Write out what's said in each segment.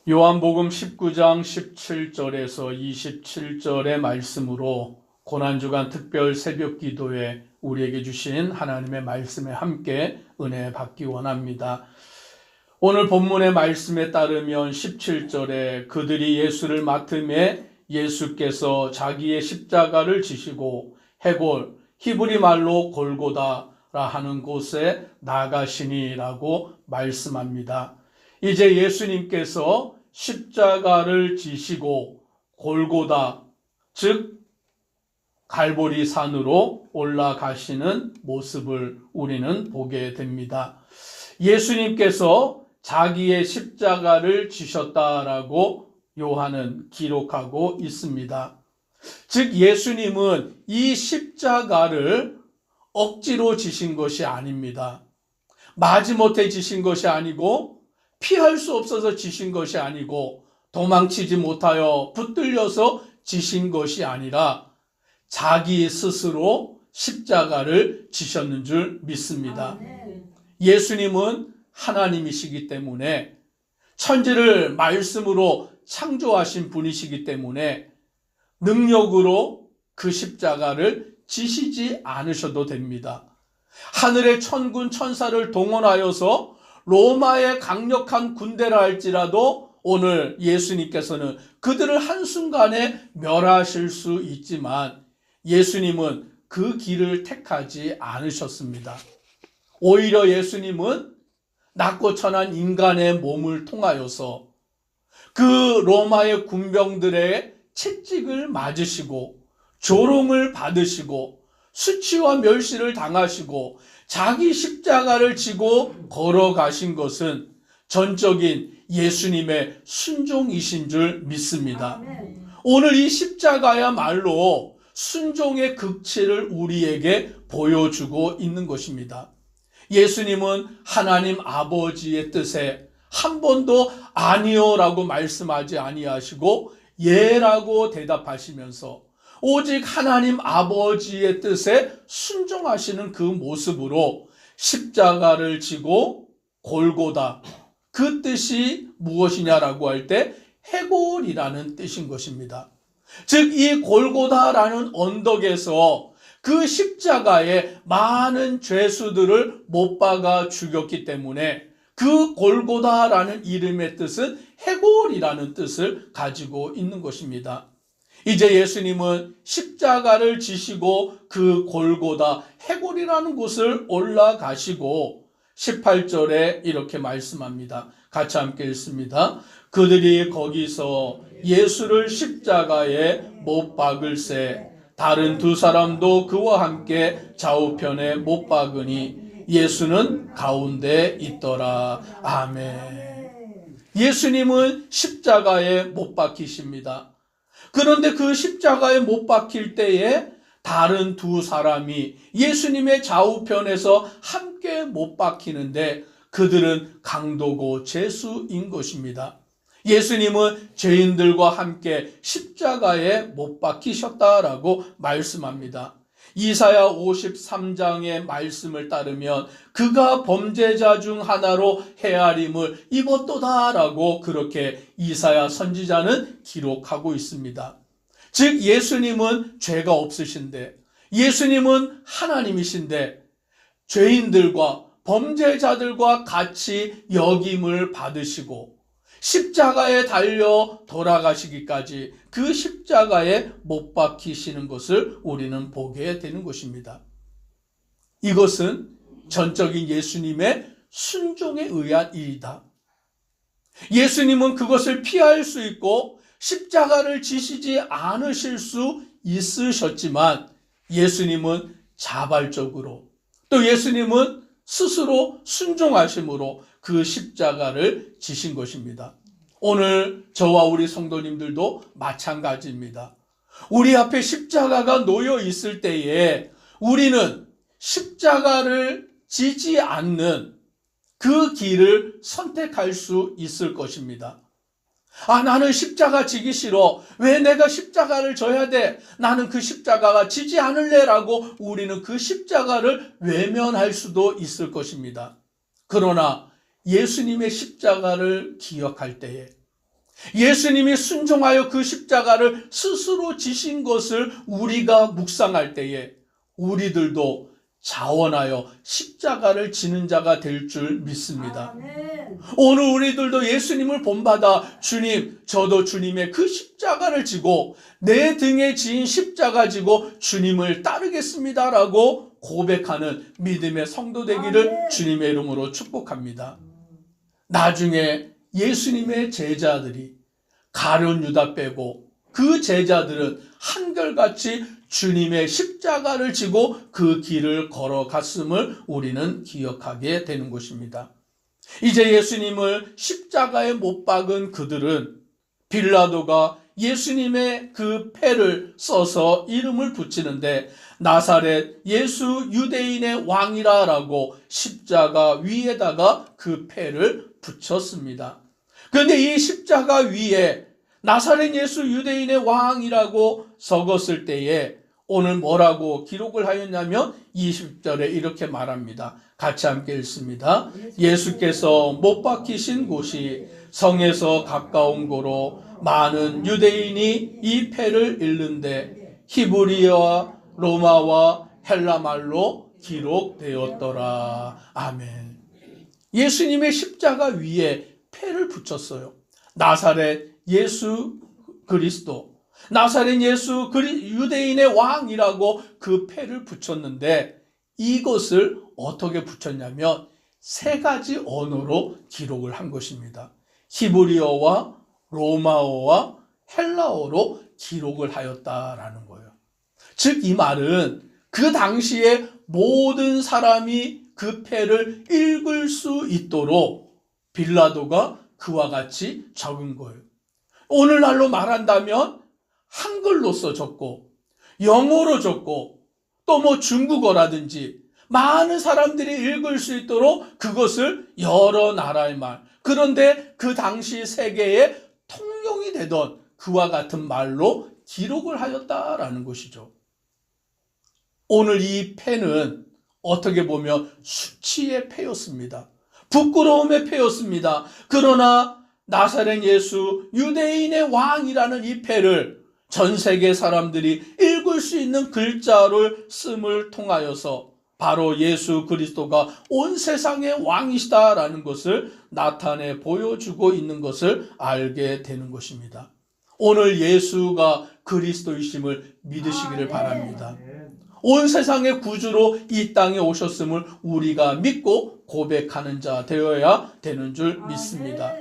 요한복음 19장 17절에서 27절의 말씀으로 고난주간 특별 새벽 기도에 우리에게 주신 하나님의 말씀에 함께 은혜 받기 원합니다. 오늘 본문의 말씀에 따르면 17절에 그들이 예수를 맡음에 예수께서 자기의 십자가를 지시고 헤골, 히브리 말로 골고다라 하는 곳에 나가시니라고 말씀합니다. 이제 예수님께서 십자가를 지시고 골고다, 즉 갈보리 산으로 올라가시는 모습을 우리는 보게 됩니다. 예수님께서 자기의 십자가를 지셨다라고 요한은 기록하고 있습니다. 즉 예수님은 이 십자가를 억지로 지신 것이 아닙니다. 마지못해 지신 것이 아니고 피할 수 없어서 지신 것이 아니고 도망치지 못하여 붙들려서 지신 것이 아니라 자기 스스로 십자가를 지셨는 줄 믿습니다. 예수님은 하나님이시기 때문에 천지를 말씀으로 창조하신 분이시기 때문에 능력으로 그 십자가를 지시지 않으셔도 됩니다. 하늘의 천군 천사를 동원하여서 로마의 강력한 군대라 할지라도 오늘 예수님께서는 그들을 한순간에 멸하실 수 있지만 예수님은 그 길을 택하지 않으셨습니다. 오히려 예수님은 낮고 천한 인간의 몸을 통하여서 그 로마의 군병들의 채찍을 맞으시고 조롱을 받으시고 수치와 멸시를 당하시고 자기 십자가를 지고 걸어가신 것은 전적인 예수님의 순종이신 줄 믿습니다. 오늘 이 십자가야말로 순종의 극치를 우리에게 보여주고 있는 것입니다. 예수님은 하나님 아버지의 뜻에 한 번도 아니요라고 말씀하지 아니하시고 예라고 대답하시면서 오직 하나님 아버지의 뜻에 순종하시는 그 모습으로 십자가를 지고 골고다, 그 뜻이 무엇이냐라고 할 때 헤골이라는 뜻인 것입니다. 즉 이 골고다라는 언덕에서 그 십자가에 많은 죄수들을 못 박아 죽였기 때문에 그 골고다라는 이름의 뜻은 헤골이라는 뜻을 가지고 있는 것입니다. 이제 예수님은 십자가를 지시고 그 골고다 헤골이라는 곳을 올라가시고 18절에 이렇게 말씀합니다. 같이 함께 읽습니다. 그들이 거기서 예수를 십자가에 못 박을새 다른 두 사람도 그와 함께 좌우편에 못 박으니 예수는 가운데 있더라. 아멘. 예수님은 십자가에 못 박히십니다. 그런데 그 십자가에 못 박힐 때에 다른 두 사람이 예수님의 좌우편에서 함께 못 박히는데 그들은 강도고 죄수인 것입니다. 예수님은 죄인들과 함께 십자가에 못 박히셨다라고 말씀합니다. 이사야 53장의 말씀을 따르면 그가 범죄자 중 하나로 헤아림을 입었도다라고 그렇게 이사야 선지자는 기록하고 있습니다. 즉 예수님은 죄가 없으신데 예수님은 하나님이신데 죄인들과 범죄자들과 같이 역임을 받으시고 십자가에 달려 돌아가시기까지 그 십자가에 못 박히시는 것을 우리는 보게 되는 것입니다. 이것은 전적인 예수님의 순종에 의한 일이다. 예수님은 그것을 피할 수 있고 십자가를 지시지 않으실 수 있으셨지만 예수님은 자발적으로 또 예수님은 스스로 순종하심으로 그 십자가를 지신 것입니다. 오늘 저와 우리 성도님들도 마찬가지입니다. 우리 앞에 십자가가 놓여 있을 때에 우리는 십자가를 지지 않는 그 길을 선택할 수 있을 것입니다. 나는 십자가 지기 싫어. 왜 내가 십자가를 져야 돼? 나는 그 십자가가 지지 않을래라고 우리는 그 십자가를 외면할 수도 있을 것입니다. 그러나 예수님의 십자가를 기억할 때에 예수님이 순종하여 그 십자가를 스스로 지신 것을 우리가 묵상할 때에 우리들도 자원하여 십자가를 지는 자가 될 줄 믿습니다. 아멘. 오늘 우리들도 예수님을 본받아 주님, 저도 주님의 그 십자가를 지고 내 등에 지인 십자가 지고 주님을 따르겠습니다라고 고백하는 믿음의 성도 되기를 아멘. 주님의 이름으로 축복합니다. 나중에 예수님의 제자들이 가룟 유다 빼고 그 제자들은 한결같이 주님의 십자가를 지고 그 길을 걸어갔음을 우리는 기억하게 되는 것입니다. 이제 예수님을 십자가에 못 박은 그들은 빌라도가 예수님의 그 패를 써서 이름을 붙이는데 나사렛 예수 유대인의 왕이라라고 십자가 위에다가 그 패를 붙였습니다. 그런데 이 십자가 위에 나사렛 예수 유대인의 왕이라고 적었을 때에 오늘 뭐라고 기록을 하였냐면 20절에 이렇게 말합니다. 같이 함께 읽습니다. 예수께서 못 박히신 곳이 성에서 가까운 고로 많은 유대인이 이 패를 읽는데 히브리어와 로마와 헬라말로 기록되었더라. 아멘. 예수님의 십자가 위에 패를 붙였어요. 나사렛 예수 그리스도, 나사렛 예수 유대인의 왕이라고 그 패를 붙였는데 이것을 어떻게 붙였냐면 세 가지 언어로 기록을 한 것입니다. 히브리어와 로마어와 헬라어로 기록을 하였다라는 거예요. 즉 이 말은 그 당시에 모든 사람이 그 패를 읽을 수 있도록 빌라도가 그와 같이 적은 거예요. 오늘날로 말한다면 한글로 써졌고 영어로 적고 또 뭐 중국어라든지 많은 사람들이 읽을 수 있도록 그것을 여러 나라의 말, 그런데 그 당시 세계에 통용이 되던 그와 같은 말로 기록을 하였다라는 것이죠. 오늘 이 패는 어떻게 보면 수치의 패였습니다. 부끄러움의 패였습니다. 그러나 나사렛 예수 유대인의 왕이라는 이 패를 전 세계 사람들이 읽을 수 있는 글자를 씀을 통하여서 바로 예수 그리스도가 온 세상의 왕이시다라는 것을 나타내 보여주고 있는 것을 알게 되는 것입니다. 오늘 예수가 그리스도이심을 믿으시기를 바랍니다. 온 세상의 구주로 이 땅에 오셨음을 우리가 믿고 고백하는 자 되어야 되는 줄 믿습니다.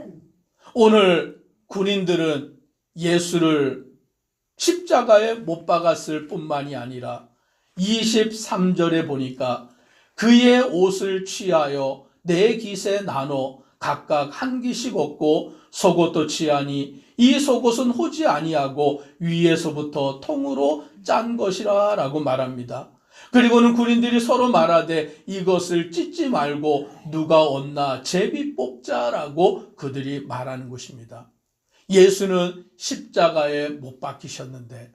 오늘 군인들은 예수를 십자가에 못 박았을 뿐만이 아니라 23절에 보니까 그의 옷을 취하여 네 깃에 나눠 각각 한 깃씩 얻고 속옷도 취하니 이 속옷은 호지 아니하고 위에서부터 통으로 짠 것이라 라고 말합니다. 그리고는 군인들이 서로 말하되 이것을 찢지 말고 누가 얻나 제비 뽑자라고 그들이 말하는 것입니다. 예수는 십자가에 못 박히셨는데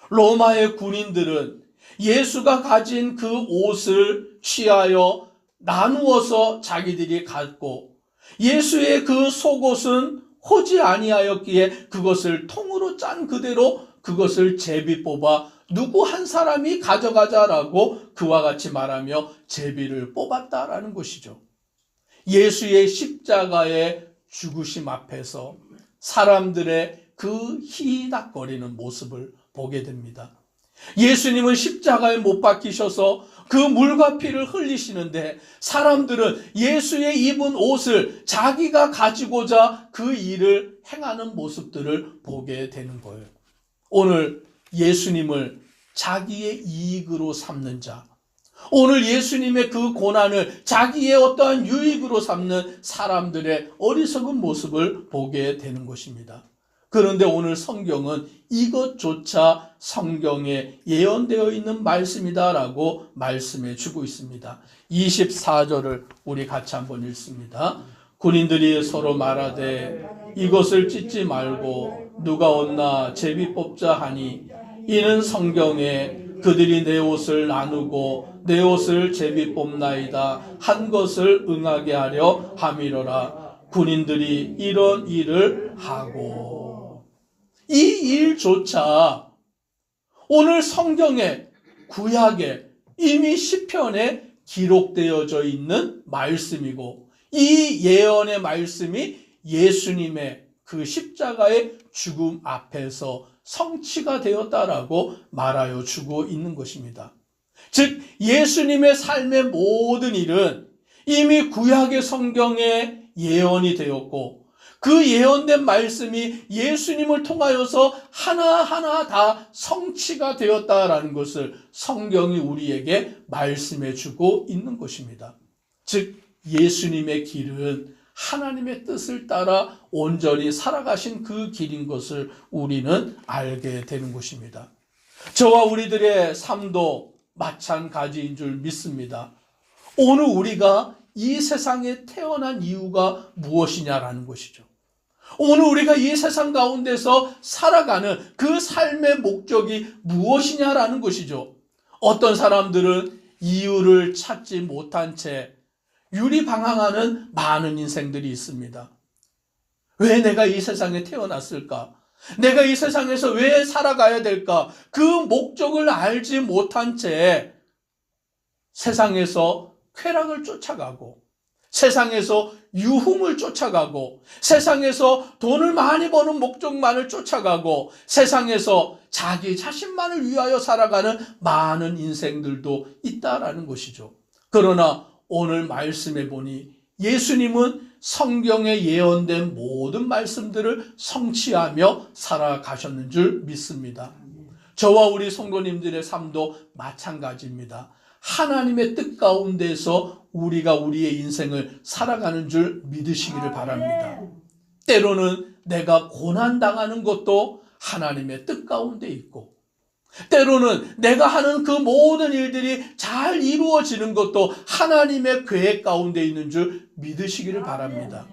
로마의 군인들은 예수가 가진 그 옷을 취하여 나누어서 자기들이 갖고 예수의 그 속옷은 호지 아니하였기에 그것을 통으로 짠 그대로 그것을 제비 뽑아 누구 한 사람이 가져가자라고 그와 같이 말하며 제비를 뽑았다라는 것이죠. 예수의 십자가의 죽으심 앞에서 사람들의 그 희낙거리는 모습을 보게 됩니다. 예수님은 십자가에 못 박히셔서 그 물과 피를 흘리시는데 사람들은 예수의 입은 옷을 자기가 가지고자 그 일을 행하는 모습들을 보게 되는 거예요. 오늘 예수님을 자기의 이익으로 삼는 자, 오늘 예수님의 그 고난을 자기의 어떠한 유익으로 삼는 사람들의 어리석은 모습을 보게 되는 것입니다. 그런데 오늘 성경은 이것조차 성경에 예언되어 있는 말씀이다라고 말씀해 주고 있습니다. 24절을 우리 같이 한번 읽습니다. 군인들이 서로 말하되 이것을 찢지 말고 누가 얻나 제비 뽑자 하니 이는 성경에 그들이 내 옷을 나누고 내 옷을 제비 뽑나이다 한 것을 응하게 하려 함이로라. 군인들이 이런 일을 하고, 이 일조차 오늘 성경에, 구약에 이미 시편에 기록되어져 있는 말씀이고, 이 예언의 말씀이 예수님의 그 십자가의 죽음 앞에서 성취가 되었다라고 말하여 주고 있는 것입니다. 즉 예수님의 삶의 모든 일은 이미 구약의 성경에 예언이 되었고, 그 예언된 말씀이 예수님을 통하여서 하나하나 다 성취가 되었다라는 것을 성경이 우리에게 말씀해 주고 있는 것입니다. 즉 예수님의 길은 하나님의 뜻을 따라 온전히 살아가신 그 길인 것을 우리는 알게 되는 것입니다. 저와 우리들의 삶도 마찬가지인 줄 믿습니다. 오늘 우리가 이 세상에 태어난 이유가 무엇이냐라는 것이죠. 오늘 우리가 이 세상 가운데서 살아가는 그 삶의 목적이 무엇이냐라는 것이죠. 어떤 사람들은 이유를 찾지 못한 채 유리방황하는 많은 인생들이 있습니다. 왜 내가 이 세상에 태어났을까? 내가 이 세상에서 왜 살아가야 될까? 그 목적을 알지 못한 채 세상에서 쾌락을 쫓아가고, 세상에서 유흥을 쫓아가고, 세상에서 돈을 많이 버는 목적만을 쫓아가고, 세상에서 자기 자신만을 위하여 살아가는 많은 인생들도 있다라는 것이죠. 그러나 오늘 말씀해 보니 예수님은 성경에 예언된 모든 말씀들을 성취하며 살아가셨는 줄 믿습니다. 저와 우리 성도님들의 삶도 마찬가지입니다. 하나님의 뜻 가운데서 우리가 우리의 인생을 살아가는 줄 믿으시기를 바랍니다. 때로는 내가 고난당하는 것도 하나님의 뜻 가운데 있고, 때로는 내가 하는 그 모든 일들이 잘 이루어지는 것도 하나님의 계획 가운데 있는 줄 믿으시기를 바랍니다.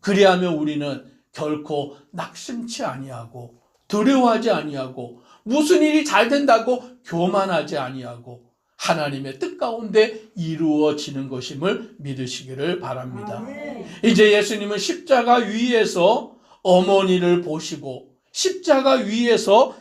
그리하면 우리는 결코 낙심치 아니하고, 두려워하지 아니하고, 무슨 일이 잘 된다고 교만하지 아니하고, 하나님의 뜻 가운데 이루어지는 것임을 믿으시기를 바랍니다. 이제 예수님은 십자가 위에서 어머니를 보시고, 십자가 위에서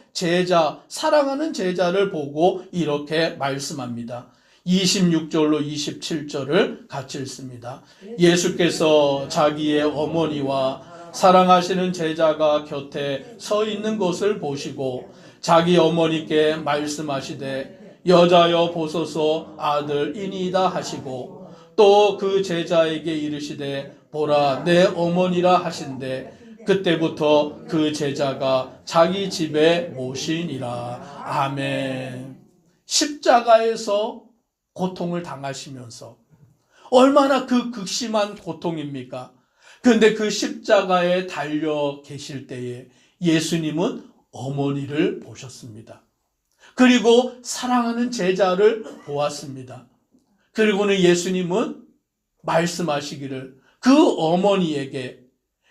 사랑하는 제자를 보고 이렇게 말씀합니다. 26절로 27절을 같이 읽습니다. 예수께서 자기의 어머니와 사랑하시는 제자가 곁에 서 있는 것을 보시고 자기 어머니께 말씀하시되 여자여 보소서 아들이니이다 하시고, 또 그 제자에게 이르시되 보라 내 어머니라 하신대 그때부터 그 제자가 자기 집에 모시니라. 아멘. 십자가에서 고통을 당하시면서 얼마나 그 극심한 고통입니까? 그런데 그 십자가에 달려 계실 때에 예수님은 어머니를 보셨습니다. 그리고 사랑하는 제자를 보았습니다. 그리고는 예수님은 말씀하시기를 그 어머니에게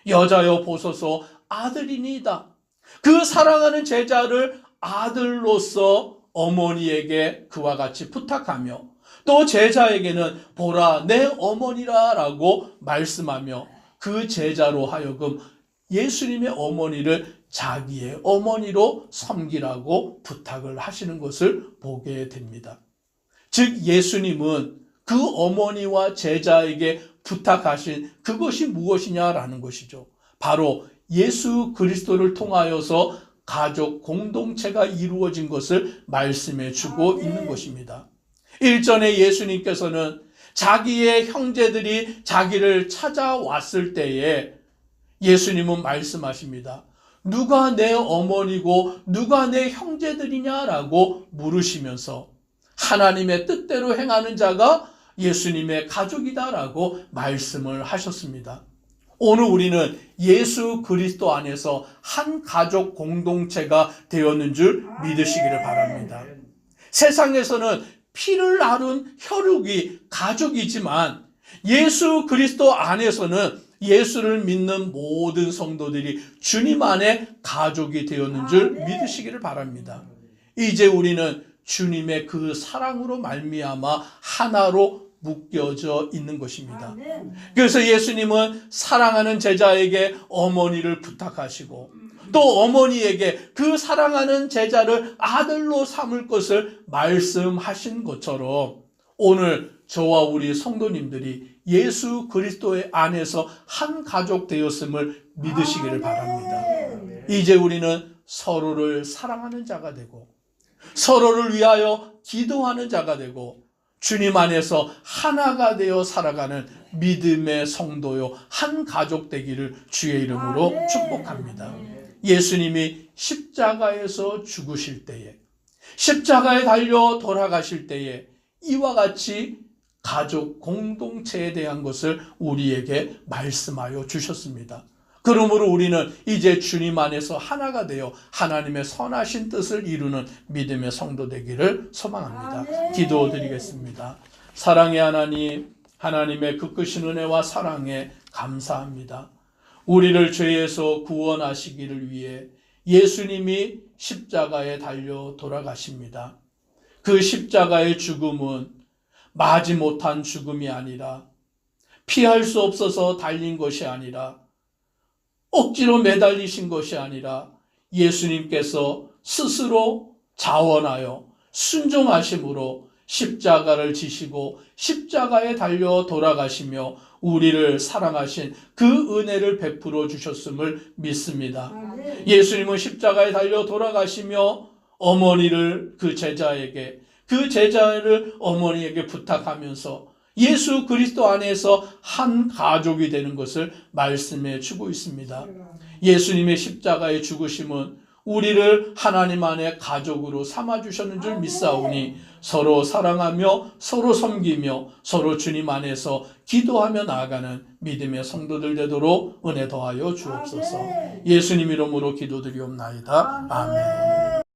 여자여 보소서 아들이니이다. 그 사랑하는 제자를 아들로서 어머니에게 그와 같이 부탁하며, 또 제자에게는 보라 내 어머니라 라고 말씀하며 그 제자로 하여금 예수님의 어머니를 자기의 어머니로 섬기라고 부탁을 하시는 것을 보게 됩니다. 즉 예수님은 그 어머니와 제자에게 부탁하신 그것이 무엇이냐라는 것이죠. 바로 예수 그리스도를 통하여서 가족 공동체가 이루어진 것을 말씀해 주고 있는 것입니다. 일전에 예수님께서는 자기의 형제들이 자기를 찾아왔을 때에 예수님은 말씀하십니다. 누가 내 어머니고 누가 내 형제들이냐라고 물으시면서 하나님의 뜻대로 행하는 자가 예수님의 가족이다라고 말씀을 하셨습니다. 오늘 우리는 예수 그리스도 안에서 한 가족 공동체가 되었는 줄 믿으시기를 바랍니다. 세상에서는 피를 나눈 혈육이 가족이지만 예수 그리스도 안에서는 예수를 믿는 모든 성도들이 주님 안에 가족이 되었는 줄 믿으시기를 바랍니다. 이제 우리는 주님의 그 사랑으로 말미암아 하나로 묶여져 있는 것입니다. 아멘. 그래서 예수님은 사랑하는 제자에게 어머니를 부탁하시고 또 어머니에게 그 사랑하는 제자를 아들로 삼을 것을 말씀하신 것처럼 오늘 저와 우리 성도님들이 예수 그리스도의 안에서 한 가족 되었음을 믿으시기를 바랍니다. 이제 우리는 서로를 사랑하는 자가 되고 서로를 위하여 기도하는 자가 되고 주님 안에서 하나가 되어 살아가는 믿음의 성도요 한 가족 되기를 주의 이름으로 축복합니다. 예수님이 십자가에서 죽으실 때에 십자가에 달려 돌아가실 때에 이와 같이 가족 공동체에 대한 것을 우리에게 말씀하여 주셨습니다. 그러므로 우리는 이제 주님 안에서 하나가 되어 하나님의 선하신 뜻을 이루는 믿음의 성도 되기를 소망합니다. 기도드리겠습니다. 사랑의 하나님, 하나님의 그 크신 은혜와 사랑에 감사합니다. 우리를 죄에서 구원하시기를 위해 예수님이 십자가에 달려 돌아가십니다. 그 십자가의 죽음은 마지못한 죽음이 아니라 피할 수 없어서 달린 것이 아니라 억지로 매달리신 것이 아니라 예수님께서 스스로 자원하여 순종하심으로 십자가를 지시고 십자가에 달려 돌아가시며 우리를 사랑하신 그 은혜를 베풀어 주셨음을 믿습니다. 예수님은 십자가에 달려 돌아가시며 어머니를 그 제자에게 그 제자를 어머니에게 부탁하면서 예수 그리스도 안에서 한 가족이 되는 것을 말씀해 주고 있습니다. 예수님의 십자가의 죽으심은 우리를 하나님 안에 가족으로 삼아주셨는 줄 믿사오니 서로 사랑하며 서로 섬기며 서로 주님 안에서 기도하며 나아가는 믿음의 성도들 되도록 은혜 더하여 주옵소서. 예수님 이름으로 기도드리옵나이다. 아멘.